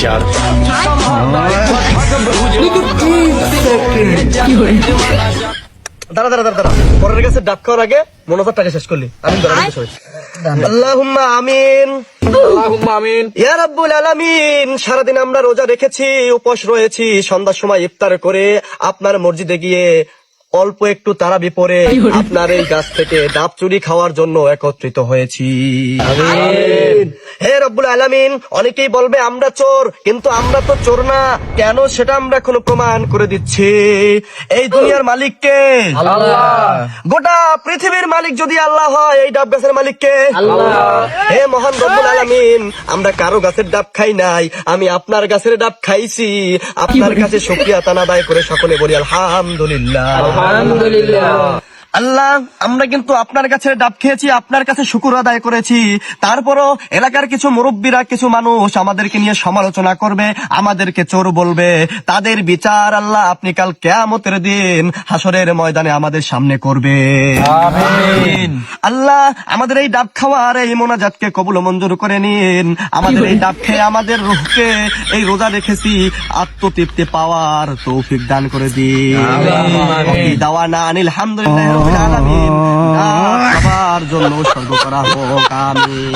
চার দাঁড়া দাঁড়া দাঁড়া দাঁড়া, পরের কাছে ডাক খাওয়ার আগে মনোভাব টাকা শেষ করলি। আমি আল্লাহুম্মা আমিন, আল্লাহুম্মা আমিন। ইয়া রাব্বুল আলামিন। সারাদিন আমরা রোজা রেখেছি, উপোস রয়েছি, সন্ধ্যার সময় ইফতার করে আপনার মসজিদে গিয়ে অল্প একটু তারাবি পরে আপনার এই গাছ থেকে ডাব চুরি খাওয়ার জন্য একত্রিত হয়েছি। হে রব্বুল আলামিন, অনেকেই বলবে আমরা চোর, কিন্তু আমরা তো চোর না। কেন সেটা আমরা এখন প্রমাণ করে দিচ্ছি। এই দুনিয়ার মালিক কে? আল্লাহ। গোটা পৃথিবীর মালিক যদি আল্লাহ হয়, এই ডাব গাছের মালিক কে? আল্লাহ। হে মহান রব্বুল আলামিন, আমরা কারো গাছের ডাব খাই নাই, আমি আপনার গাছের ডাব খাইছি। আপনার কাছে শুকরিয়া তানা আদায় করে সকলে বলি আলহামদুলিল্লাহ। আলহামদুলিল্লাহ। আল্লাহ, আমরা কিন্তু আপনার কাছে ডাব খেয়েছি, আপনার কাছে শুকর আদায় করেছি। তারপরও এলাকার কিছু মুরব্বীরা, কিছু মানুষ আমাদেরকে নিয়ে সমালোচনা করবে, আমাদেরকে চোর বলবে। তাদের বিচার আল্লাহ আপনি কাল কিয়ামতের দিন হাসরের ময়দানে আমাদের সামনে করবে। আমিন। আল্লাহ, আমাদের এই ডাব খাওয়ার এই মোনাজাতকে কবুল ও মঞ্জুর করে নিন। আমাদের এই ডাব খেয়ে আমাদের রূহকে এই রোজা রেখেছি আত্মতৃপ্তি পাওয়ার তৌফিক দান করে দিন। আমিন। দাওয়ানা আনিল হামদুলিল্লাহি রাব্বিল আলামিন। ডাব খাবার জন্য উৎসর্গ করা হোক। আমিন।